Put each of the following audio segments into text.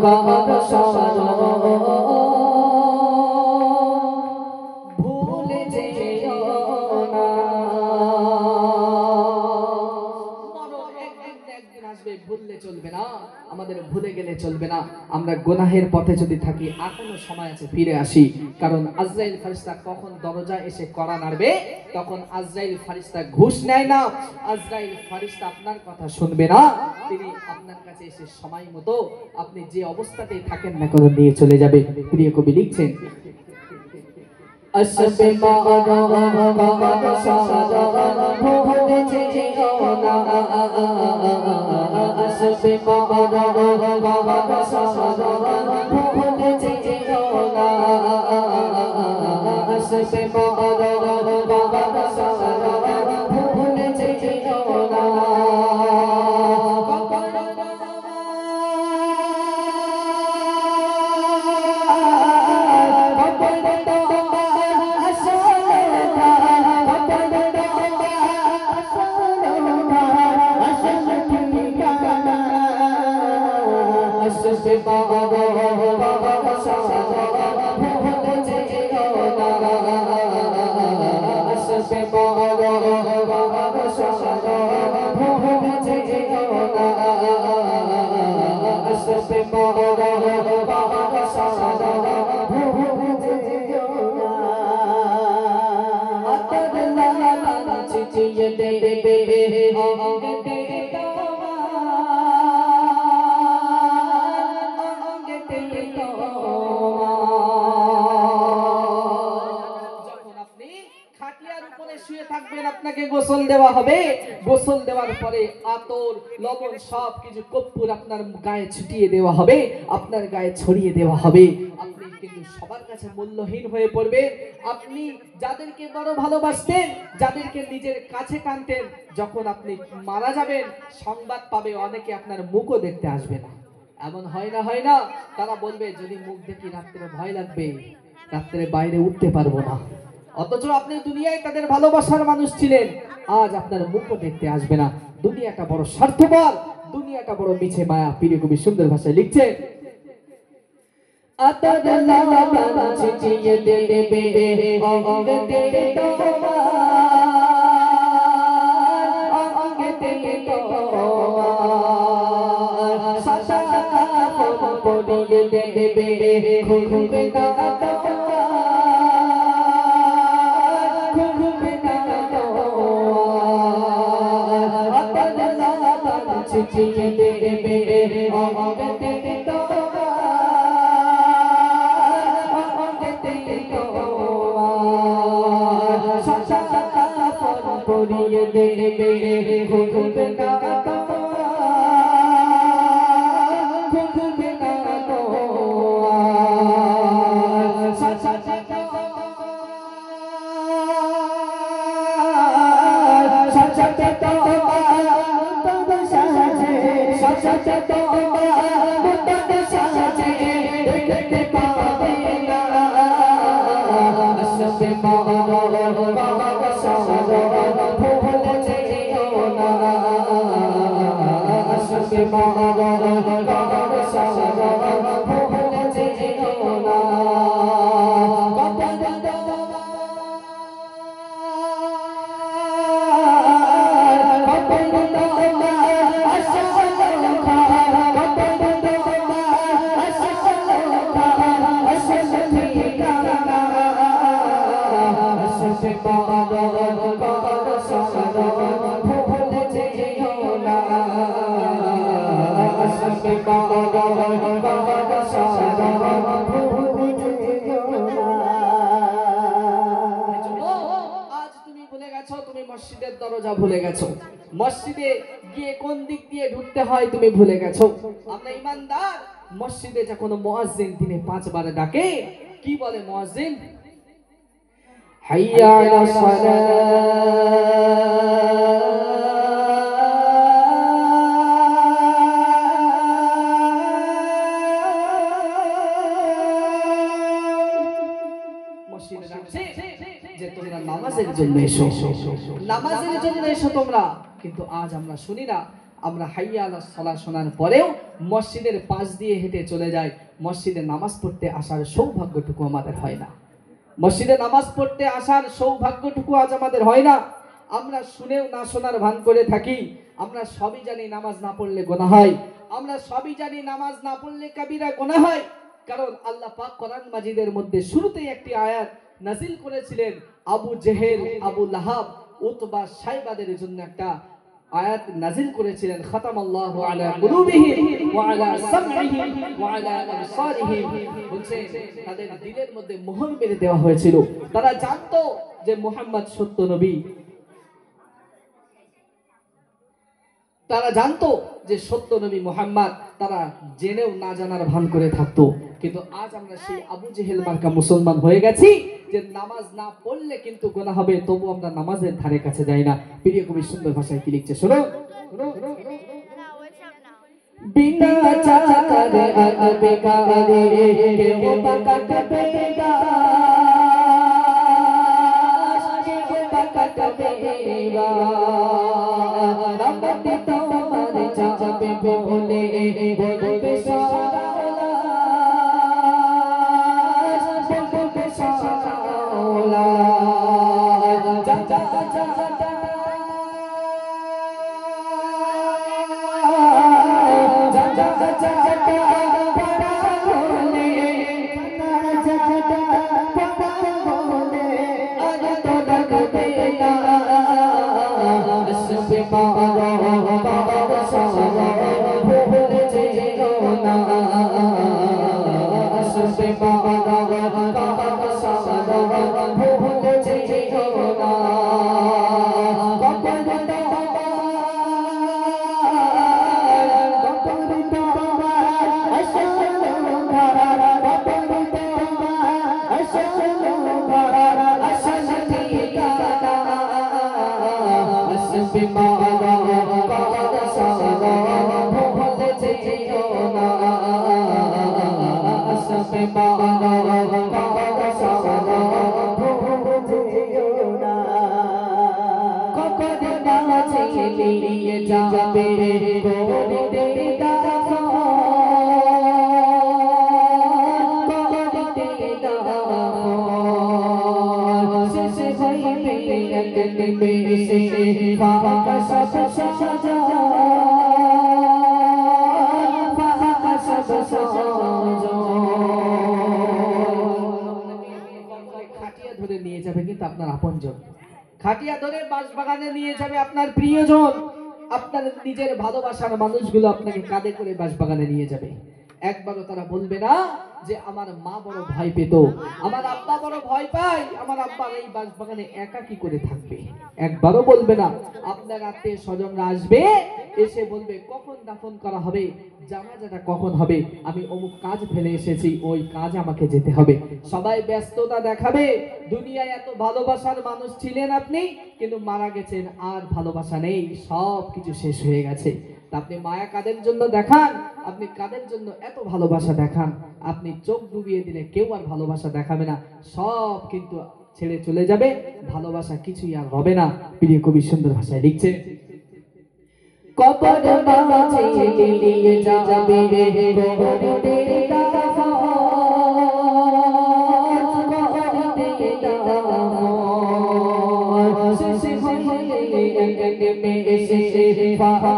কার শরণ ভুলে যেও না। একদিন আসবে, ভুললে চলবে না, আমাদের ভুলে গেলে চলবে না। আমরা গুনাহের পথে যদি থাকি এখনো সময় আছে, ফিরে আসি। কারণ আজরাইল ফারিস্তা কখন দরজা এসে কড়া নাড়বে, তখন আজরাইল ফারিস্তা ঘুষ নেয় না। আজরাইল ফারিস্তা আপনার কথা শুনবে না, তিনি আপনার কাছে এসে সময় মতো আপনি যে অবস্থাতেই থাকেন না কেন নিয়ে চলে যাবে। প্রিয় কবি লিখছেন, আসবে মারণ কার শরণ ভুলে যেও না, আসবে মারণ কার শরণ ভুলে যেও না, আসবে মারণ কার শরণ ভুলে যেও না। আপনাকে গোসল দেওয়া হবে, গোসল দেওয়ার পরে আতর লবণ সবকিছু কর্পূর আপনার গায়ে ছিটিয়ে দেওয়া হবে, আপনার গায়ে ছড়িয়ে দেওয়া হবে। আপনি কিন্তু সবার কাছে মূল্যহীন হয়ে পড়বেন। আপনি যাদেরকে বড় ভালোবাসতেন, যাদেরকে নিজের কাছে টানতেন, যখন আপনি মারা যাবেন সংবাদ পাবে, অনেকে আপনার মুখও দেখতে আসবে না। এমন হয় না, হয় না? তারা বলবে যদি মুখ দেখি রাত্রে ভয় লাগবে, রাত্রে বাইরে উঠতে পারবো না। অথচ আপনি দুনিয়ায় তাদের ভালোবাসার মানুষ ছিলেন, আজ আপনার মুখও দেখতে আসবে না। দুনিয়াটা বড় স্বার্থপর, দুনিয়াটা বড় মিছে মায়া। প্রিয় কবি সুন্দর ভাষায় লিখছে, আতর লবণ ছিটিয়ে দেবে অঙ্গতে তোমার, অঙ্গতে তোমার, সাদা কাপড় পরিয়ে দেবে ঘুরবে না ছিটিয়ে দেবে অঙ্গতে তোমার, অঙ্গতে তোমার, সাদা কাপড় পরিয়ে দেবে ঘুরবে না তোমার, ঘুরবে না তোমার, সাদা মসজিদের দরজা ভুলে গেছো, মসজিদে গিয়ে কোন দিক দিয়ে ঢুকতে হয় তুমি ভুলে গেছো। আমরা ইমানদার, মসজিদে যখন মুয়াজ্জিন দিনে 5 বার ডাকে, কি বলে মুয়াজ্জিন? হাইয়া আলাস সালাহ, মসজিদে ডাকছে যে তোমরা নামাজের জন্য এসো, নামাজের জন্য এসো তোমরা। কিন্তু আজ আমরা শুনি না, আমরা হাইয়া আলাস সালাহ শোনার পরেও মসজিদের পাশ দিয়ে হেঁটে চলে যাই, মসজিদে নামাজ পড়তে আসার সৌভাগ্যটুকু আমাদের হয় না। মসজিদে নামাজ পড়তে আসার সৌভাগ্যটুকু আজ আমাদের হয় না। আমরা শুনেও না শোনার ভান করে থাকি। আমরা সবই জানি নামাজ না পড়লে গুনাহ হয়, আমরা সবই জানি নামাজ না পড়লে কাবিরা গুনাহ হয়। কারণ আল্লাহ পাক কোরআন মাজিদের মধ্যে শুরুতেই একটি আয়াত নাজিল করেছিলেন আবু জেহেল, আবু লাহাব, উতবা, শাইবাদের জন্য একটা আয়াত নাজিল করেছিলেন, খাতামাল্লাহু আলা কুলুবিহিম ওয়া আলা সামঈহিম ওয়া আলা আবসারিহিম। বলছে তাদের দিলের মধ্যে মোহর মেরে দেওয়া হয়েছিল। তারা জানতো যে মুহাম্মদ সত্য নবী, তারা জানতো যে সত্য নবী মুহাম্মদ, তারা জেনেও না জানার ভান করে থাকতো। কিন্তু আজ আমরা সেই আবু জেহেল মার্কা মুসলমান হয়ে গেছি যে নামাজ না পড়লে কিন্তু গুনাহ হবে, তবু আমরা নামাজের ধারে কাছে যাই না। প্রিয় কবি সুন্দর ভাষায় কি লিখছে শোনো। বিনা চাকারে আবে কারে কেউ পাকাট বেগা, কেউ পাকাট বেগা, রামতে তোমার চাপে বলে বলবে সারা, বলবে সারা, যা যা যা ধরে নিয়ে যাবে কিন্তু আপনার আপনজন, খাটিয়া ধরে বাঁশবাগানে নিয়ে যাবে আপনার প্রিয়জন, আপনার নিজের ভালোবাসার মানুষগুলো আপনাকে কাঁধে করে বাঁশবাগানে নিয়ে যাবে। একবারও তারা বলবে না যে আমার মা বড় ভয় পেত, আমার আব্বা বড় ভয় পায়, আমার আব্বা এই বাঁশবাগানে একা কি করে থাকবে, একবারও বলবে না। আপনার আত্মীয় স্বজনরা আসবে, এসে বলবে কখন দাফন করা হবে, জানাজাটা কখন হবে, আমি অমুক কাজ ফেলে এসেছি, ওই কাজ আমাকে যেতে হবে। সবাই ব্যস্ততা দেখাবে। দুনিয়ায় এত ভালোবাসার মানুষ ছিলেন আপনি, কিন্তু মারা গেছেন, আর ভালোবাসা নেই, সব কিছু শেষ হয়ে গেছে। আপনি মায়া কাদের জন্য দেখান, আপনি কাদের জন্য এত ভালোবাসা দেখান, আপনি চোখ ডুবিয়ে দিলে কেউ আর ভালোবাসা দেখাবে না, সব কিন্তু ছেড়ে চলে যাবে, ভালোবাসা কিছুই আর হবে না। প্রিয় কবি সুন্দর ভাষায় লিখছে, কবর মাঝে নিয়ে যাবে করতে দাফন, করতে দাফন, শেষ হয়ে নেমে এসে ফাঁকা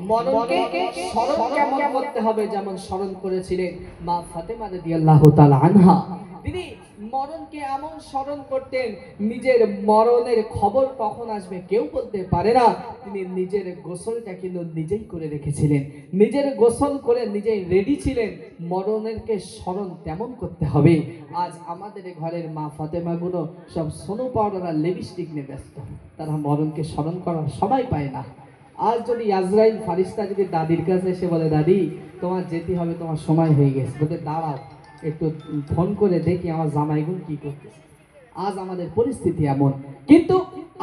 মননকে স্মরণ কেমন করতে হবে, যেমন স্মরণ করেছিলেন মা ফাতেমা রাদিয়াল্লাহু তাআলা আনহা। তিনি মরণকে এমন স্মরণ করতেন, নিজের মরণের খবর কখন আসবে কেউ বলতে পারে না। তিনি নিজের গোসলটা কিন্তু নিজেই করে রেখেছিলেন, নিজের গোসল করে নিজেই রেডি ছিলেন। মরণেরকে স্মরণ তেমন করতে হবে। আজ আমাদের ঘরের মা ফাতেমাগুলো সব সোনো পাউডার আর লিপস্টিক নিয়ে ব্যস্ত, তারা মরণকে স্মরণ করার সময় পায় না। আজ যদি আজরাইল ফারিস্তা যদি দাদির কাছে এসে বলে, দাদি তোমার যেতে হবে, তোমার সময় হয়ে গেছে, বলতে দাঁড়াও একটু ফোন করে দেখি আমার জামাইগুলো কি করতেছে। আজ আমাদের পরিস্থিতি এমন, কিন্তু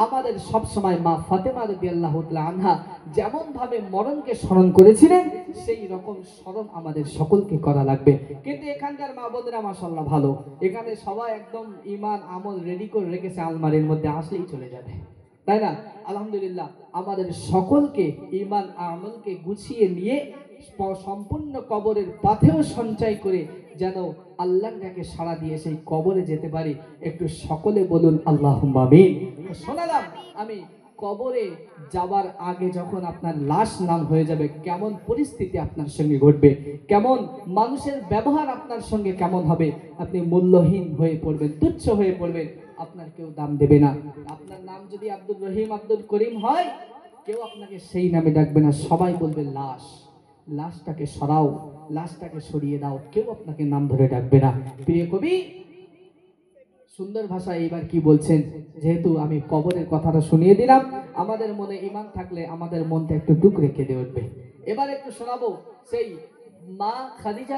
আমাদের সব সময় মা ফাতেমা রাদিয়াল্লাহু তাআলা আনহা যেমন ভাবে মরণকে স্মরণ করেছিলেন, সেই রকম স্মরণ আমাদের সকলকে করা লাগবে। কিন্তু এখানকার মা বোনেরা মাশাআল্লাহ ভালো, এখানে সবাই একদম ঈমান আমল রেডি করে রেখেছে, আলমারির মধ্যে আসলেই চলে যাবে, তাই না? আলহামদুলিল্লাহ, আমাদের সকলকে ঈমান আমলকে গুছিয়ে নিয়ে সম্পূর্ণ কবরের পাথেও সঞ্চয় করে যেন আল্লাহর ডাকে সাড়া দিয়ে সেই কবরে যেতে পারি। একটু সকলে বলুন আল্লাহুম্মা আমিন। শোনালাম আমি কবরে যাবার আগে যখন আপনার লাশ নাম হয়ে যাবে, কেমন পরিস্থিতি আপনার সঙ্গে ঘটবে, কেমন মানুষের ব্যবহার আপনার সঙ্গে কেমন হবে। আপনি মূল্যহীন হয়ে পড়বেন, তুচ্ছ হয়ে পড়বেন, আপনার কেউ দাম দেবে না। আপনার নাম যদি আব্দুল রহিম, আব্দুল করিম হয়, কেউ আপনাকে সেই নামে ডাকবে না, সবাই বলবে লাশ। লাশটাকে সরাও, লাশটাকে সরিয়ে দাও, কেউ আপনাকে নাম ধরে ডাকবে না। প্রিয় কবি সুন্দর ভাষায় এবার কি বলছেন, যেহেতু আমি কবরের কথাটা শুনিয়ে দিলাম, আমাদের মনে ঈমান থাকলে আমাদের মনটা একটু দুঃখ রেখে দিয়ে উঠবে। এবার একটু শোনাবো সেই মা খাদিজা